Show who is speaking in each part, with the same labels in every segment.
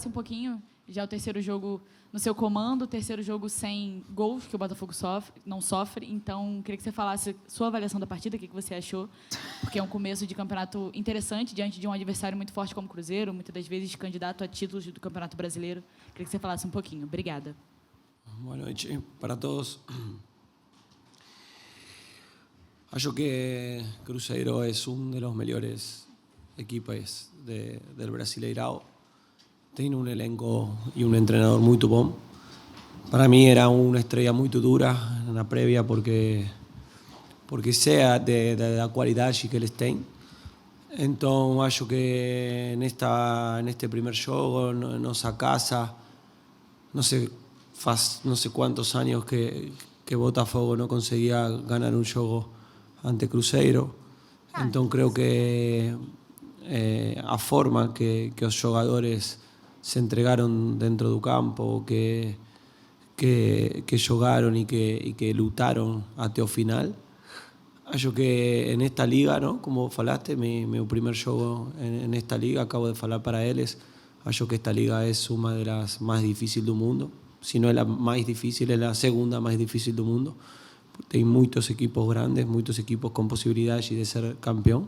Speaker 1: falasse um pouquinho, já o terceiro jogo no seu comando, o terceiro jogo sem gols, que o Botafogo não sofre. Então, queria que você falasse sua avaliação da partida, o que você achou, porque é um começo de campeonato interessante, diante de um adversário muito forte como o Cruzeiro, muitas das vezes candidato a títulos do Campeonato Brasileiro. Queria que você falasse um pouquinho. Obrigada.
Speaker 2: Boa noite para todos. Acho que Cruzeiro es uno de los mejores equipos del Brasileirao. Tiene un elenco y un entrenador muy bom. Para mí era una estrella muy dura en la previa porque sea de la qualidade que eles têm. Então acho que neste primer jogo, nossa casa, não sei quantos anos que Botafogo não conseguia ganhar um jogo ante Cruzeiro. Então creo que a forma que os jogadores se entregaron dentro do campo, que jogaron y que lutaron hasta el final. Acho que en esta liga, ¿no? Como falaste, mi primer juego en esta liga, acabo de falar para ellos, acho que esta liga es una de las más difíciles del mundo. Si no es la más difícil, es la segunda más difícil del mundo. Hay muchos equipos grandes, muchos equipos con posibilidades de ser campeón.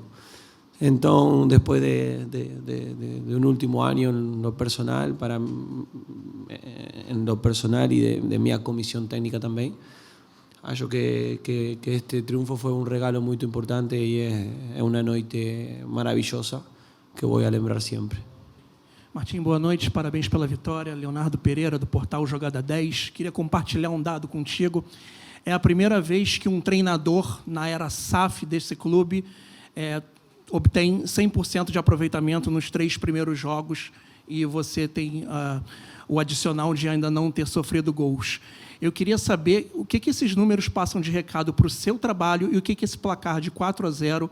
Speaker 2: Entonces, después de un último año en lo personal y de mi comisión técnica también, acho que este triunfo fue un regalo muy importante y es una noite maravillosa que voy a lembrar siempre.
Speaker 3: Martim, boa noite, parabéns pela vitória. Leonardo Pereira, do portal Jogada 10. Queria compartilhar um dado contigo. É a primeira vez que um treinador na era SAF desse clube obtém 100% de aproveitamento nos 3 primeiros jogos e você tem o adicional de ainda não ter sofrido gols. Eu queria saber o que esses números passam de recado para o seu trabalho e o que esse placar de 4-0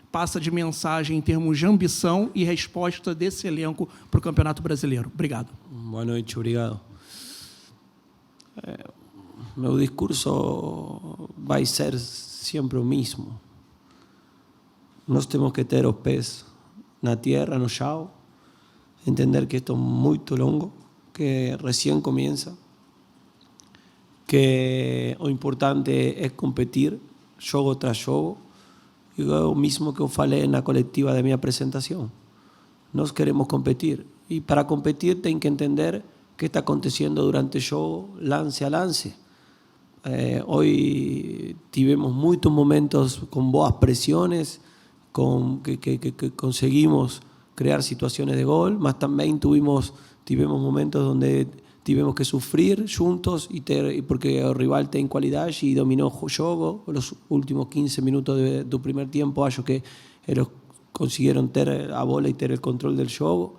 Speaker 3: passa de mensagem em termos de ambição e resposta desse elenco para o Campeonato Brasileiro. Obrigado.
Speaker 2: Boa noite, obrigado. Meu discurso vai ser sempre o mesmo. Nós temos que ter os pés na terra, no chão, entender que esto es muy longo, que recién comienza, que lo importante es competir, jogo tras jogo, y lo mismo que eu falei na colectiva de mi presentación. Nós queremos competir, y para competir tem que entender qué está aconteciendo durante el jogo, lance a lance. Hoy tivemos muchos momentos con boas presiones, que conseguimos crear situaciones de gol, mas también tuvimos momentos donde tivemos que sufrir juntos porque el rival tiene cualidad y dominó el juego. Los últimos 15 minutos del primer tiempo, acho que ellos consiguieron tener a bola y tener el control del juego.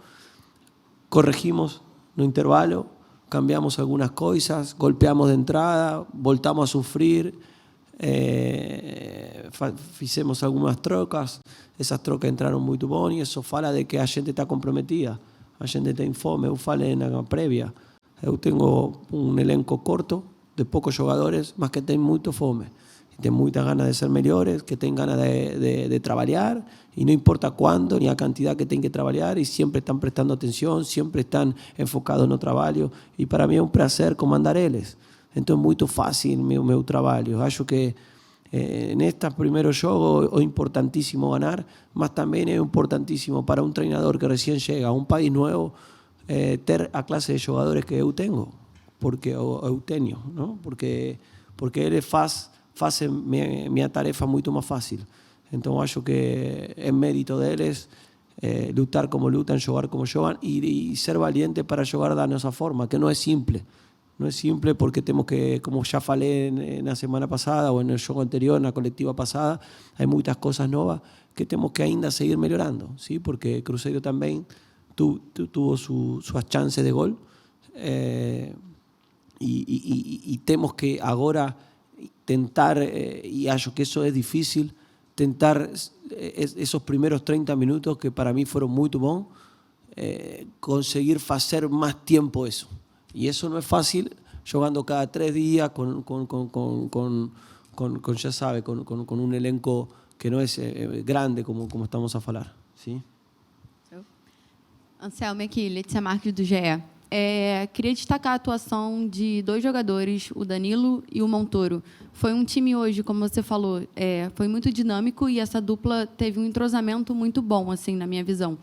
Speaker 2: Corregimos no intervalo, cambiamos algunas cosas, golpeamos de entrada, voltamos a sufrir. Fizemos algumas trocas, essas trocas entraram muito bom e isso fala de que a gente está comprometida, a gente tem fome. Eu falei na prévia, eu tenho um elenco corto de poucos jogadores, mas que tem muito fome, tem muita ganas de ser melhores, que tem ganas de trabalhar e não importa quando nem a quantidade que tem que trabalhar e sempre estão prestando atenção, sempre estão enfocados no trabalho e para mim é um prazer comandar eles. Então é muito fácil meu trabalho. Acho que nestes primeiros jogos é importantíssimo ganhar, mas também é importantíssimo para um treinador que recém chega a um país novo ter a classe de jogadores que eu tenho, porque eu tenho, não? Porque eles fazem minha tarefa muito mais fácil. Então acho que é mérito deles lutar como lutam, jogar como jogam e ser valiente para jogar da nossa forma, que não é simples. No es simple porque tenemos que, como ya falé en la semana pasada o en el juego anterior, en la colectiva pasada, hay muchas cosas nuevas que tenemos que ainda seguir mejorando, ¿sí? Porque Cruzeiro también tuvo sus chances de gol y tenemos que ahora tentar, y acho que eso es difícil, tentar esos primeros 30 minutos que para mí fueron muy bons, conseguir hacer más tiempo eso. Y eso no es fácil jugando cada 3 días ya sabe, con un elenco que no es grande como estamos a falar. ¿Sí?
Speaker 4: Anselmo, aqui, Letícia Marques, do GE. Queria destacar a atuação de 2 jogadores, o Danilo e o Montoro. Foi um time hoje, como você falou, foi muito dinâmico e essa dupla teve um entrosamento muito bom, assim, na minha visão.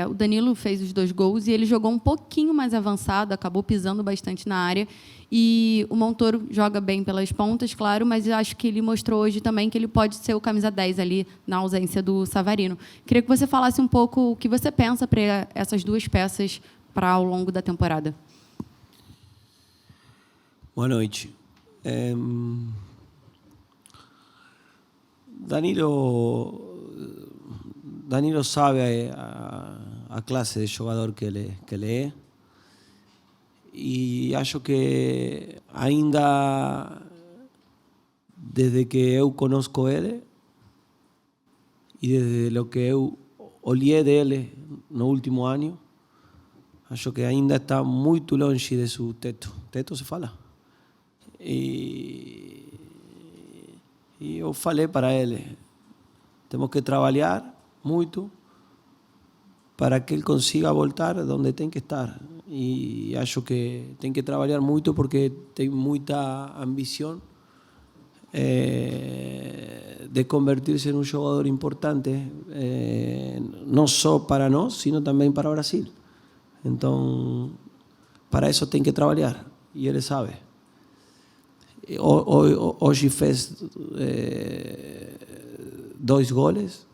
Speaker 4: O Danilo fez os 2 gols e ele jogou um pouquinho mais avançado, acabou pisando bastante na área. E o Montoro joga bem pelas pontas, claro, mas eu acho que ele mostrou hoje também que ele pode ser o camisa 10 ali, na ausência do Savarino. Queria que você falasse um pouco o que você pensa para essas 2 peças para ao longo da temporada.
Speaker 2: Boa noite. Danilo sabe a clase de jogador que ele é. E acho que ainda desde que eu conozco ele e desde o que eu olhei dele no último ano, acho que ainda está muito longe de seu teto. Teto se fala? E eu falei para ele, temos que trabalhar muito para que ele consiga voltar onde tem que estar. E acho que tem que trabalhar muito porque tem muita ambição de convertir-se em um jogador importante, não só para nós, sino também para o Brasil. Então, para isso tem que trabalhar, e ele sabe. Hoje fez 2 goles,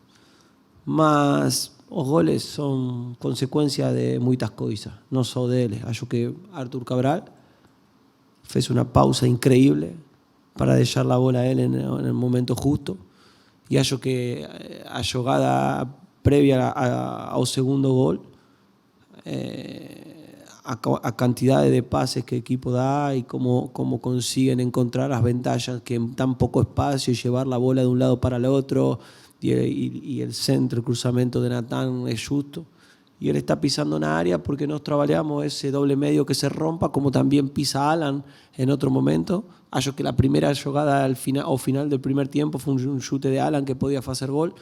Speaker 2: mas os goles são consequência de muitas coisas, não só dele. Acho que Arthur Cabral fez uma pausa increíble para deixar a bola a ele no momento justo. E acho que a jogada prévia ao segundo gol, a cantidad de pases que el equipo da y cómo consiguen encontrar las ventajas que en tan poco espacio y llevar la bola de un lado para el otro y el centro, el cruzamiento de Natán es justo. Y él está pisando una área porque nos trabajamos ese doble medio que se rompa, como también pisa Alan en otro momento. Acho que la primera jugada al final del primer tiempo fue un chute de Alan que podía hacer gol.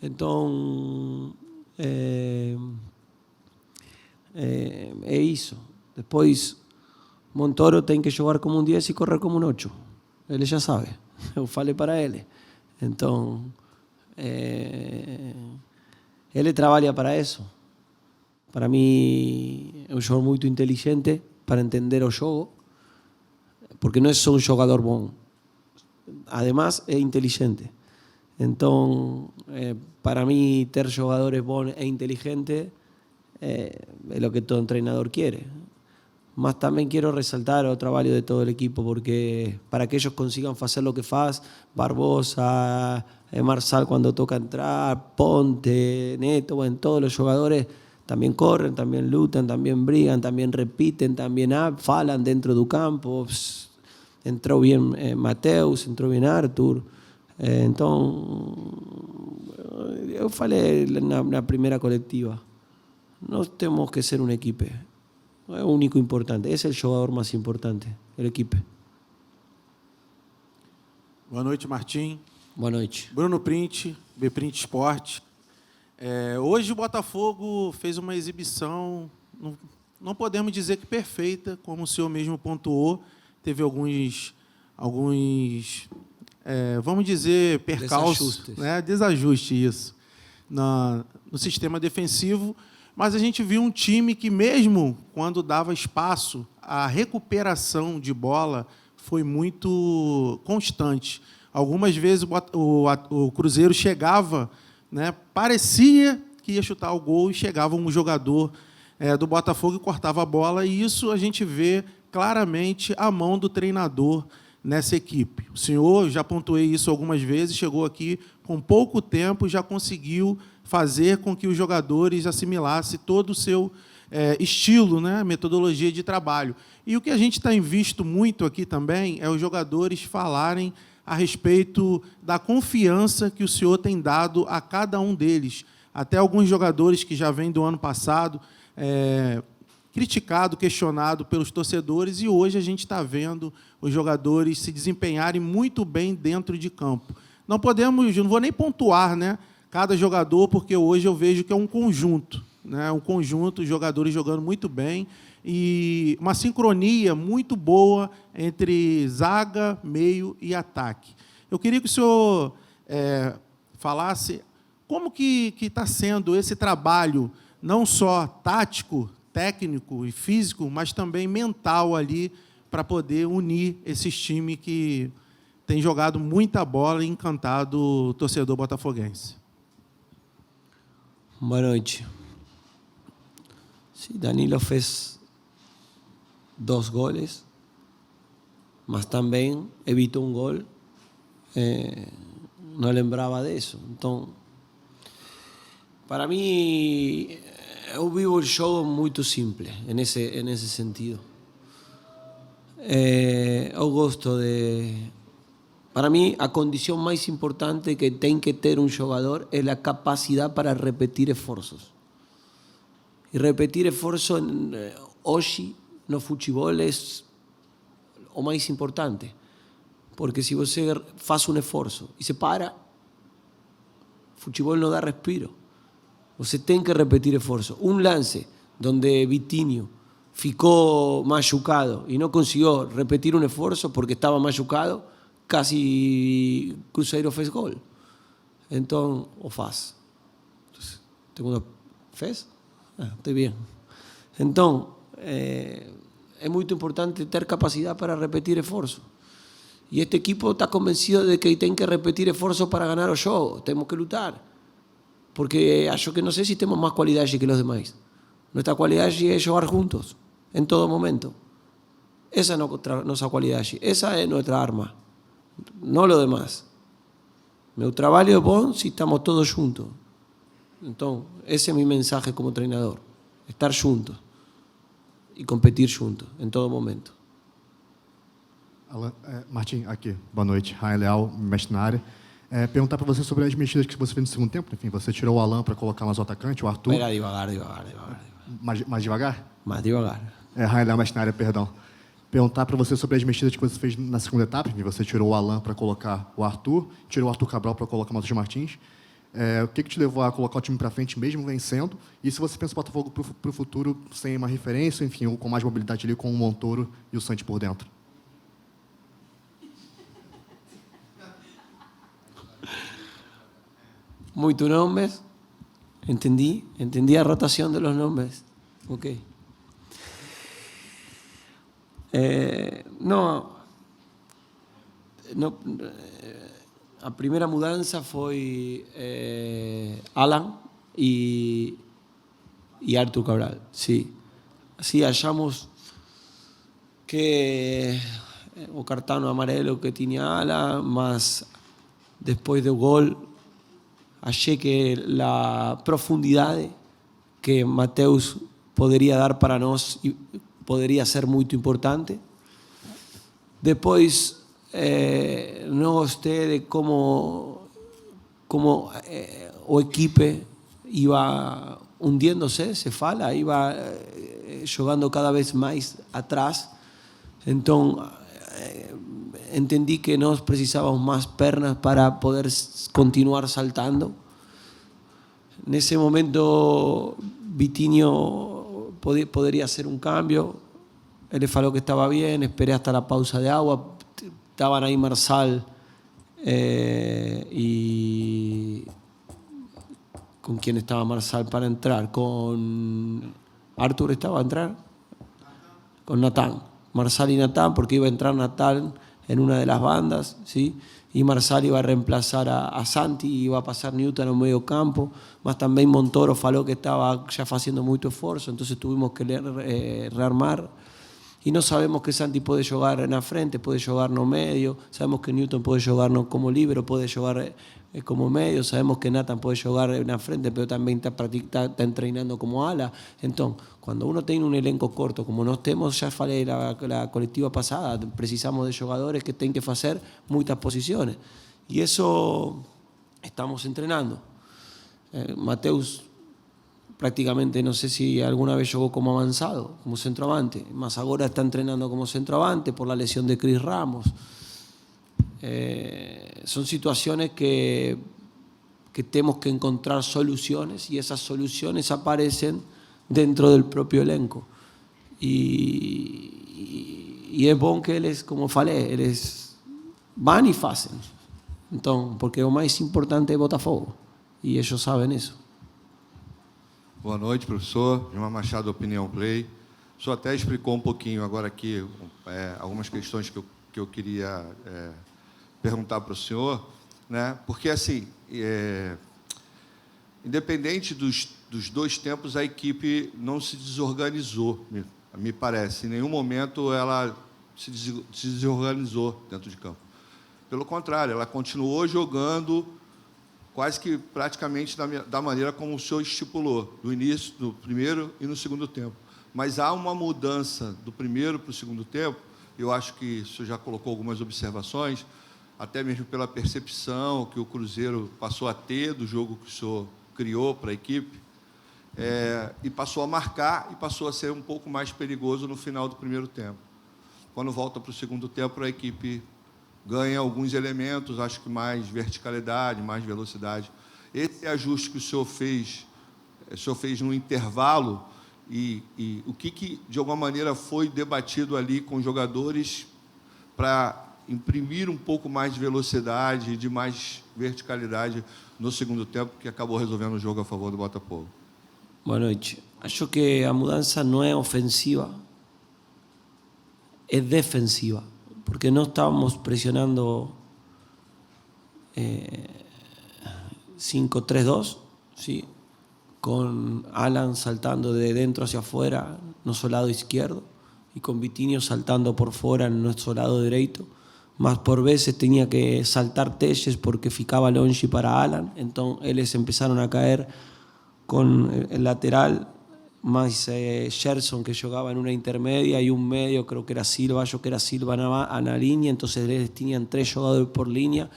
Speaker 2: Entonces, é isso. Depois, Montoro tem que jogar como um 10 e correr como um 8. Ele já sabe. Eu falei para ele. Então, ele trabalha para isso. Para mim, é um jogador muito inteligente para entender o jogo, porque não é só um jogador bom. Además, é inteligente. Então, para mim, ter jogadores bons e inteligentes es lo que todo entrenador quiere. Mas también quiero resaltar el trabajo de todo el equipo, porque para que ellos consigan hacer lo que hacen, Barbosa, Marsal cuando toca entrar, Ponte, Neto, bueno, todos los jugadores también corren, también lutan, también brigan, también repiten, también falan dentro del campo. Entró bien Mateus, entró bien Arthur. Entonces, yo falei na primera colectiva. No tenemos que ser un equipo. No es el único importante. Es el jugador más importante, el equipo.
Speaker 5: Boa noite, Martim.
Speaker 2: Boa noite.
Speaker 5: Bruno Print, Bprint Esporte. Hoje o Botafogo fez uma exibição, não podemos dizer que perfeita, como o senhor mesmo pontuou. Teve alguns vamos dizer, percalços, desajustes, isso, no sistema defensivo. Mas a gente viu um time que, mesmo quando dava espaço, a recuperação de bola foi muito constante. Algumas vezes o Cruzeiro chegava, parecia que ia chutar o gol e chegava um jogador do Botafogo e cortava a bola, e isso a gente vê claramente a mão do treinador nessa equipe. O senhor, já pontuei isso algumas vezes, chegou aqui com pouco tempo e já conseguiu fazer com que os jogadores assimilassem todo o seu estilo, metodologia de trabalho. E o que a gente tem visto muito aqui também é os jogadores falarem a respeito da confiança que o senhor tem dado a cada um deles. Até alguns jogadores que já vêm do ano passado, criticado, questionado pelos torcedores, e hoje a gente está vendo os jogadores se desempenharem muito bem dentro de campo. Não vou nem pontuar, cada jogador, porque hoje eu vejo que é um conjunto. né? Um conjunto, jogadores jogando muito bem e uma sincronia muito boa entre zaga, meio e ataque. Eu queria que o senhor falasse como que está sendo esse trabalho, não só tático, técnico e físico, mas também mental ali, para poder unir esses times que têm jogado muita bola e encantado o torcedor botafoguense.
Speaker 2: Boa noite. Sí, Danilo fez 2 goles, mas também evitou um gol. Não lembrava disso. Então, para mim, eu vivo o jogo muito simples, nesse sentido. Eu gosto de... Para mim, a condição mais importante que tem que ter um jogador é a capacidade para repetir esforços. E repetir esforço hoje no futebol é o mais importante. Porque se você faz um esforço e se para, o futebol não dá respiro. Você tem que repetir esforço. Um lance onde Vitinho ficou machucado e não conseguiu repetir um esforço porque estava machucado, casi Cruzeiro fez gol. Então, o faz. Fez? Estou bem. Então, é muito importante ter capacidade para repetir esforço. E este equipo está convencido de que tem que repetir esforço para ganhar o jogo. Temos que lutar. Porque acho que não sei se temos mais qualidade que os demais. Nossa qualidade é jogar juntos, em todo momento. Essa é nossa qualidade. Essa é nossa arma. Não o demais. Meu trabalho é bom se estamos todos juntos. Então, esse é meu mensagem como treinador. Estar juntos e competir juntos, em todo momento.
Speaker 6: Martim, aqui. Boa noite. Raia Leal, mestre na área. Perguntar para você sobre as mexidas que você fez no segundo tempo. Enfim, você tirou o Alan para colocar mais o atacante, o Arthur.
Speaker 2: Espera, devagar.
Speaker 6: Mais devagar?
Speaker 2: Mais devagar.
Speaker 6: Raia Leal, mestre na área, perdão. Perguntar para você sobre as mexidas que você fez na segunda etapa. Enfim, você tirou o Alan para colocar o Arthur, tirou o Arthur Cabral para colocar o Matheus Martins. O que te levou a colocar o time para frente mesmo vencendo? E se você pensa o Botafogo para o futuro sem uma referência, enfim, ou com mais mobilidade ali com o Montoro e o Santos por dentro?
Speaker 2: Muitos nomes. Entendí a rotación de los nombres. Ok. A primeira mudança foi Alan e Arthur Cabral. Sí, achamos que o cartão amarelo que tinha Alan, mas depois do gol achei que a profundidade que Matheus poderia dar para nós poderia ser muito importante. Depois, não gostei de como o equipe iba hundiéndose, se fala, iba jogando cada vez mais atrás. Então, entendi que nós precisávamos mais pernas para poder continuar saltando. Nesse momento, Vitinho poderia ser um cambio. Ele falou que estava bem, esperei hasta a pausa de água. Estaban ahí Marsal y... ¿Con quién estaba Marsal para entrar? ¿Con Arthur estaba a entrar? Con Natán. Marsal y Natán, porque iba a entrar Natán en una de las bandas, ¿sí? Y Marsal iba a reemplazar a Santi y iba a pasar Newton en medio campo. Más también Montoro falou que estaba ya haciendo mucho esfuerzo, entonces tuvimos que rearmar. E não sabemos que Santi pode jogar na frente, pode jogar no meio, sabemos que Newton pode jogar como líbero, pode jogar como meio, sabemos que Nathan pode jogar na frente, pero também está treinando como ala. Então, quando uno tem um elenco corto, como nós temos, já falei na coletiva passada, precisamos de jogadores que têm que fazer muitas posições. E isso estamos treinando. Matheus prácticamente no sé si alguna vez jugó como avanzado, como centroavante, más ahora está entrenando como centroavante por la lesión de Chris Ramos. Son situaciones que que tenemos que encontrar soluciones y esas soluciones aparecen dentro del propio elenco. E é bom que eles, como falei, eles vão e fazem. Então, porque o mais importante é Botafogo. E eles sabem isso.
Speaker 7: Boa noite, professor. Gilmar Machado, Opinião Play. O senhor até explicou um pouquinho agora aqui algumas questões que eu queria perguntar para o senhor, né? Porque, assim, independente dos dois tempos, a equipe não se desorganizou, me parece. Em nenhum momento ela se desorganizou dentro de campo. Pelo contrário, ela continuou jogando quase que praticamente da maneira como o senhor estipulou, do início, do primeiro e no segundo tempo. Mas há uma mudança do primeiro para o segundo tempo, eu acho que o senhor já colocou algumas observações, até mesmo pela percepção que o Cruzeiro passou a ter do jogo que o senhor criou para a equipe, e passou a marcar e passou a ser um pouco mais perigoso no final do primeiro tempo. Quando volta para o segundo tempo, a equipe ganha alguns elementos, acho que mais verticalidade, mais velocidade. Esse ajuste que o senhor fez no intervalo, e o que, de alguma maneira, foi debatido ali com os jogadores para imprimir um pouco mais de velocidade e de mais verticalidade no segundo tempo, que acabou resolvendo o jogo a favor do Botafogo.
Speaker 2: Boa noite. Acho que a mudança não é ofensiva, é defensiva, porque não estávamos pressionando 5-3-2, ¿sí? Con Alan saltando de dentro hacia afuera, nuestro lado izquierdo, y con Vitinho saltando por fuera en nuestro lado derecho. Más por veces tenía que saltar Telles porque ficaba longe para Alan, entonces ellos empezaron a caer con el lateral, más Gerson que jugaba en una intermedia y un medio, creo que era Silva, yo que era Silva a la línea, entonces ellos tenían 3 jugadores por línea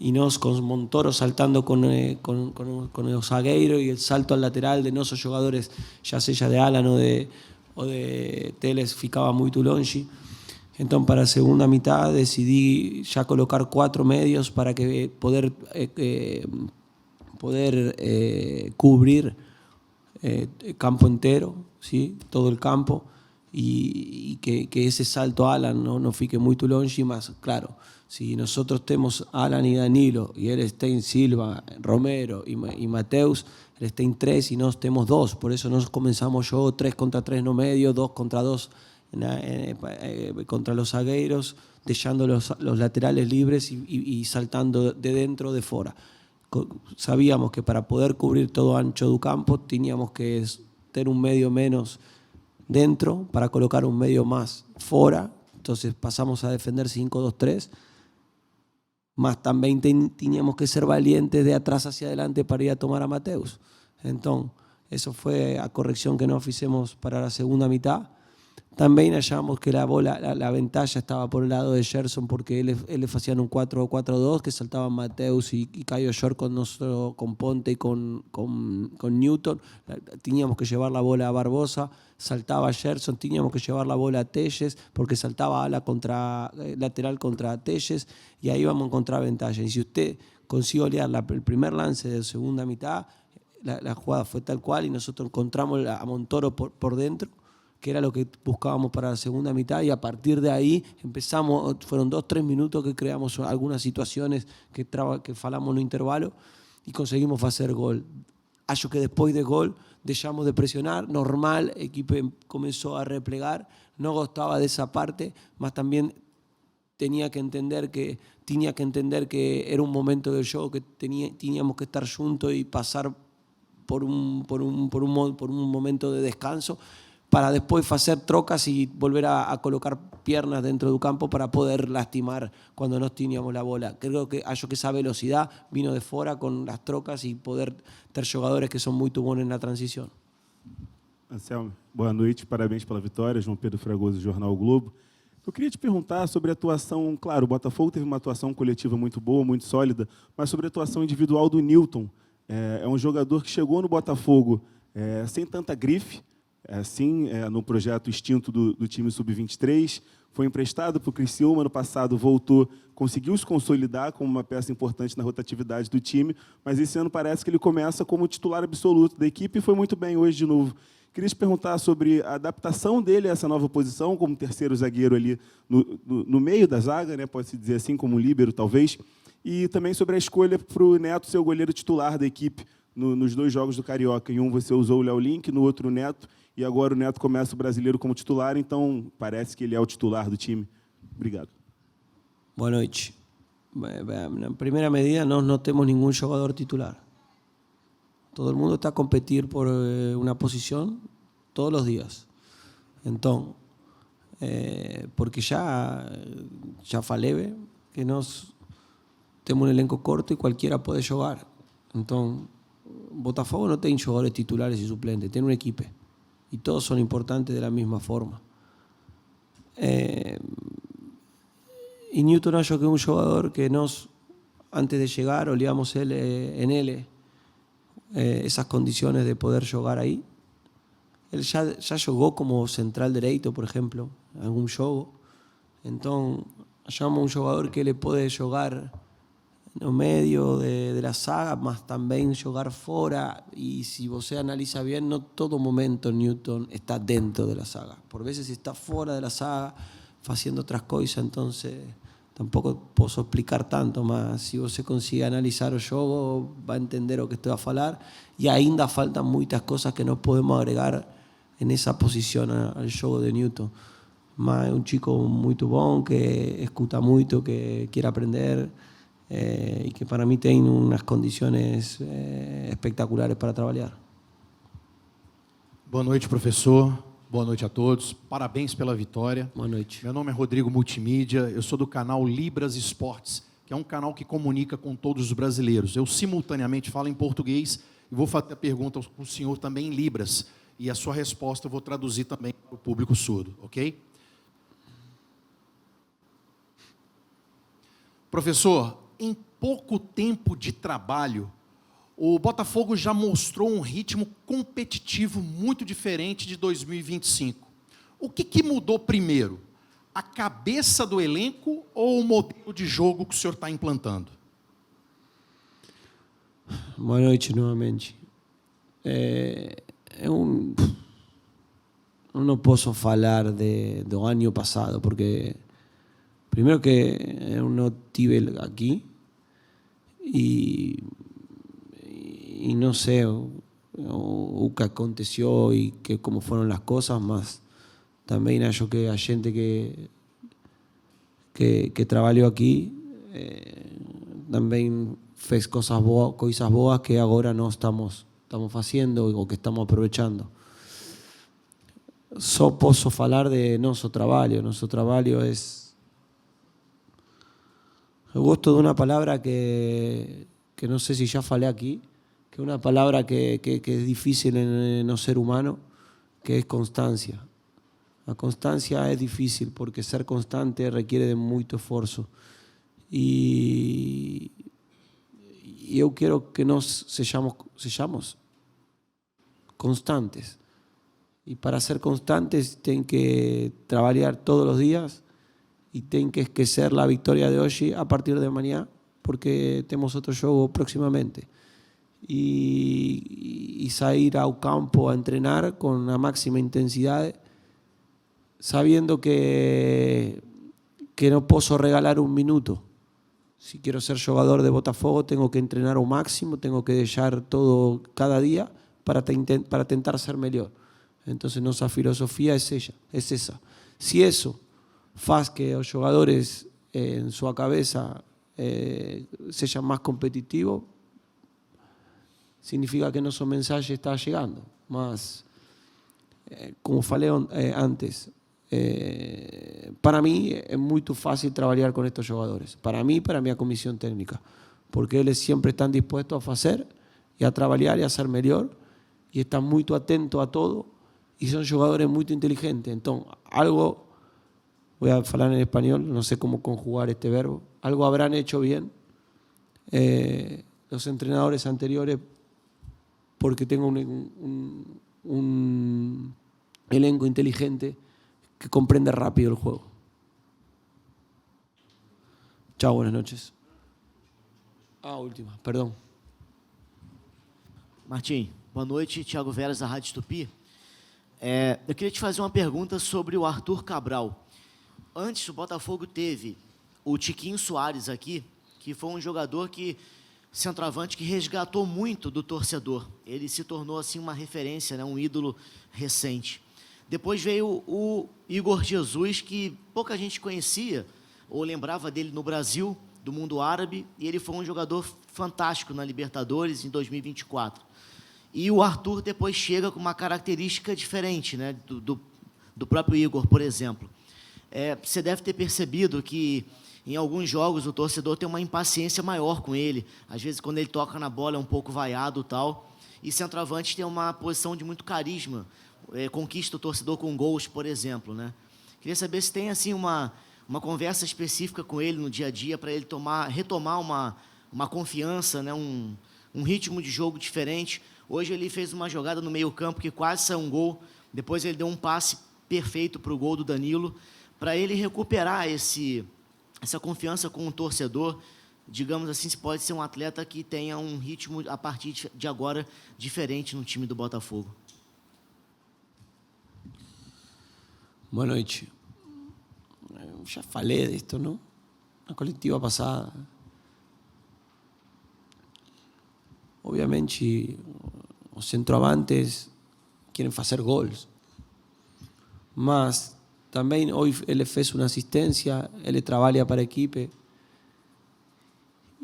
Speaker 2: y nos con Montoro saltando con el zagueiro y el salto al lateral de nuestros jugadores, ya sea de Alan o de Teles, ficaba muy longe. Entonces, para la segunda mitad decidí ya colocar 4 medios para que poder cubrir el campo entero, ¿sí? Todo el campo, y que ese salto a Alan no fique muy longe. Y más, claro, si nosotros tenemos Alan y Danilo, y él está en Silva, Romero y Mateus, él está en 3 y nos tenemos 2. Por eso nos comenzamos 3 contra 3 no medio, 2 contra 2 contra los zagueiros, dejando los laterales libres y saltando de dentro, de fuera. Sabíamos que para poder cubrir todo ancho del campo teníamos que tener un medio menos dentro para colocar un medio más fuera. Entonces pasamos a defender 5-2-3. Más también teníamos que ser valientes de atrás hacia adelante para ir a tomar a Mateus. Entonces, eso fue a corrección que nos hicimos para la segunda mitad. También hallamos que la ventaja estaba por el lado de Gerson porque él hacían un 4-4-2 que saltaban Mateus y Caio Short con Ponte y con Newton. Teníamos que llevar la bola a Barbosa, saltaba Gerson, teníamos que llevar la bola a Telles porque saltaba ala lateral contra Telles y ahí vamos a encontrar ventaja. Y si usted consiguió liar el primer lance de la segunda mitad, la jugada fue tal cual y nosotros encontramos a Montoro por dentro, que era lo que buscábamos para la segunda mitad, y a partir de ahí empezamos, fueron 2-3 minutos que creamos algunas situaciones que falamos no intervalo y conseguimos hacer gol. Acho que después de gol dejamos de presionar, normal, el equipo comenzó a replegar, no gustaba de esa parte, más también tenía que entender que era un momento del juego, que teníamos que estar juntos y pasar por un momento de descanso, para después hacer trocas y volver a colocar piernas dentro del campo para poder lastimar cuando no teníamos la bola. Creo que esa velocidad vino de fuera con las trocas y poder tener jugadores que son muy buenos na transição.
Speaker 8: Anselmo, boa noite, parabéns pela vitória. João Pedro Fragoso, Jornal o Globo. Eu queria te perguntar sobre a atuação, claro, o Botafogo teve uma atuação coletiva muito boa, muito sólida, mas sobre a atuação individual do Newton. É um jogador que chegou no Botafogo sem tanta grife, assim, no projeto extinto do time Sub-23, foi emprestado para o Criciúma, no passado voltou, conseguiu se consolidar como uma peça importante na rotatividade do time, mas esse ano parece que ele começa como titular absoluto da equipe e foi muito bem hoje de novo. Queria te perguntar sobre a adaptação dele a essa nova posição, como terceiro zagueiro ali no meio da zaga, né, pode-se dizer assim, como líbero, talvez, e também sobre a escolha para o Neto ser o goleiro titular da equipe nos 2 jogos do Carioca. Em um você usou o Léo Link, no outro o Neto, e agora o Neto começa o Brasileiro como titular, então parece que ele é o titular do time. Obrigado.
Speaker 2: Boa noite. Na primeira medida, nós não temos nenhum jogador titular. Todo mundo está a competir por uma posição todos os dias. Então, porque já falei que nós temos um elenco corto e qualquer pode jogar. Então, Botafogo não tem jogadores titulares e suplentes, tem uma equipe. Y todos son importantes de la misma forma. Y Newton acho que es un jugador que nos, antes de llegar, olíamos en él esas condiciones de poder jugar ahí. Él ya jugó como central derecho, por ejemplo, en algún juego. Entonces, hallamos un jugador que le puede jugar no medio de la saga, mas también jugar fuera. Y si você analiza bien, no todo momento Newton está dentro de la saga. Por veces está fuera de la saga, haciendo otras cosas, entonces tampoco puedo explicar tanto, mas si você consigue analizar o jogo, va a entender lo que estoy a falar. Y ainda faltan muchas cosas que no podemos agregar en esa posición al juego de Newton. Mas es un chico muy bom, que escuta mucho, que quiere aprender. Y que para mí tiene unas condiciones espectaculares para trabalhar.
Speaker 9: Boa noite, professor. Boa noite a todos. Parabéns pela vitória.
Speaker 2: Boa noite.
Speaker 9: Meu nome é Rodrigo Multimídia. Eu sou do canal Libras Esportes, que é um canal que comunica com todos os brasileiros. Eu simultaneamente falo em português e vou fazer a pergunta para o senhor também em Libras. E a sua resposta eu vou traduzir também para o público surdo, ok? Professor, em pouco tempo de trabalho, o Botafogo já mostrou um ritmo competitivo muito diferente de 2025. O que mudou primeiro? A cabeça do elenco ou o modelo de jogo que o senhor está implantando?
Speaker 2: Boa noite novamente. Eu não posso falar do ano passado, porque primeiro que eu não estive aqui e não sei o que aconteceu e como foram as coisas, mas também acho que a gente que trabalhou aqui também fez coisas boas que agora nós estamos fazendo ou que estamos aproveitando. Só posso falar de nosso trabalho. Nosso trabalho é... Eu gosto de una palabra que no sé si ya falé aquí, que es una palabra que es difícil en el ser humano, que es constancia. La constancia es difícil porque ser constante requiere de mucho esfuerzo. Y yo quiero que nos sejamos constantes. Y para ser constantes tienen que trabajar todos los días y tienen que esquecer la victoria de hoy a partir de mañana, porque tenemos otro juego próximamente. Y salir al campo a entrenar con la máxima intensidad, sabiendo que no puedo regalar un minuto. Si quiero ser jugador de Botafogo, tengo que entrenar al máximo, tengo que dejar todo cada día para tentar ser mejor. Entonces, nuestra filosofía es esa. Si eso faz que los jugadores en su cabeza sean más competitivos, significa que nuestro mensaje está llegando. Mas, como falei antes, para mí es muy fácil trabajar con estos jugadores. Para mí y para mi comisión técnica. Porque ellos siempre están dispuestos a hacer y a trabajar y a ser mejor. Y están muy atentos a todo. Y son jugadores muy inteligentes. Entonces, algo, voy a hablar en español, no sé cómo conjugar este verbo, algo habrán hecho bien los entrenadores anteriores, porque tengo elenco inteligente que comprende rápido el juego. Chao, buenas noches. Última, perdão.
Speaker 10: Martim, boa noite. Thiago Veras, da Rádio Tupi. Eu queria te fazer uma pergunta sobre o Arthur Cabral. Antes, o Botafogo teve o Tiquinho Soares aqui, que foi um jogador centroavante, que resgatou muito do torcedor. Ele se tornou assim uma referência, né, um ídolo recente. Depois veio o Igor Jesus, que pouca gente conhecia ou lembrava dele no Brasil, do mundo árabe, e ele foi um jogador fantástico na Libertadores em 2024. E o Arthur depois chega com uma característica diferente, né, do próprio Igor, por exemplo. Você deve ter percebido que em alguns jogos o torcedor tem uma impaciência maior com ele. Às vezes, quando ele toca na bola, é um pouco vaiado e tal. E centroavante tem uma posição de muito carisma, conquista o torcedor com gols, por exemplo, né? Queria saber se tem assim uma conversa específica com ele no dia a dia para ele retomar uma confiança, né? um ritmo de jogo diferente. Hoje ele fez uma jogada no meio-campo que quase saiu um gol. Depois ele deu um passe perfeito para o gol do Danilo, para ele recuperar essa confiança com o torcedor. Digamos assim, se pode ser um atleta que tenha um ritmo, a partir de agora, diferente no time do Botafogo.
Speaker 2: Boa noite. Ya falé de esto, ¿no? La colectiva pasada. Obviamente, os centroavantes quieren hacer gols. Mas también hoy él fez una asistencia, él trabaja para equipe.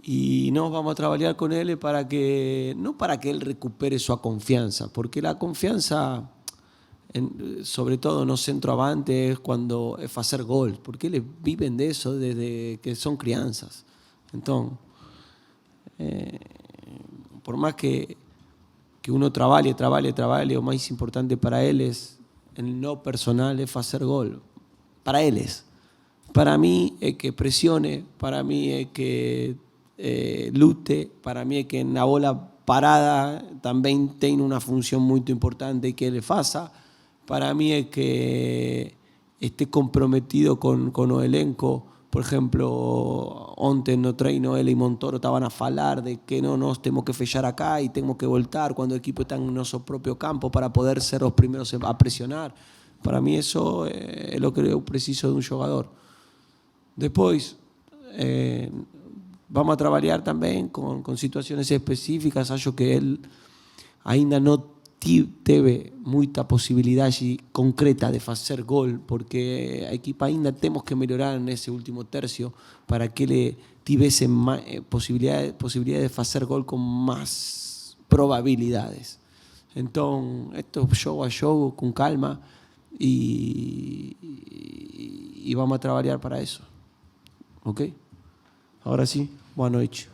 Speaker 2: Y nos vamos a trabajar con él para que, no para que él recupere su confianza, porque la confianza, sobre todo no centroavante, es cuando es hacer gol, porque ellos viven de eso desde que son crianzas. Entonces, por más que uno trabaje, lo más importante para él es, en lo personal, es hacer gol. Para él es. Para mí es que presione, para mí es que lute, para mí es que en la bola parada también tiene una función muy importante que le faça. Para mí es que esté comprometido con el elenco. Por ejemplo, ontem no treino él y Montoro estaban a hablar de que no nos tenemos que fechar acá y tenemos que voltar cuando el equipo está en nuestro propio campo para poder ser los primeros a presionar. Para mí eso es lo que yo preciso de un jugador. Después, vamos a trabajar también con situaciones específicas. Acho que él ainda no teve mucha posibilidad concreta de hacer gol, porque a equipo ainda tenemos que mejorar en ese último tercio para que le tuviese posibilidad de hacer gol con más probabilidades. Entonces, esto show a show, con calma, y vamos a trabajar para eso. ¿Ok? Ahora sí, buenas noches.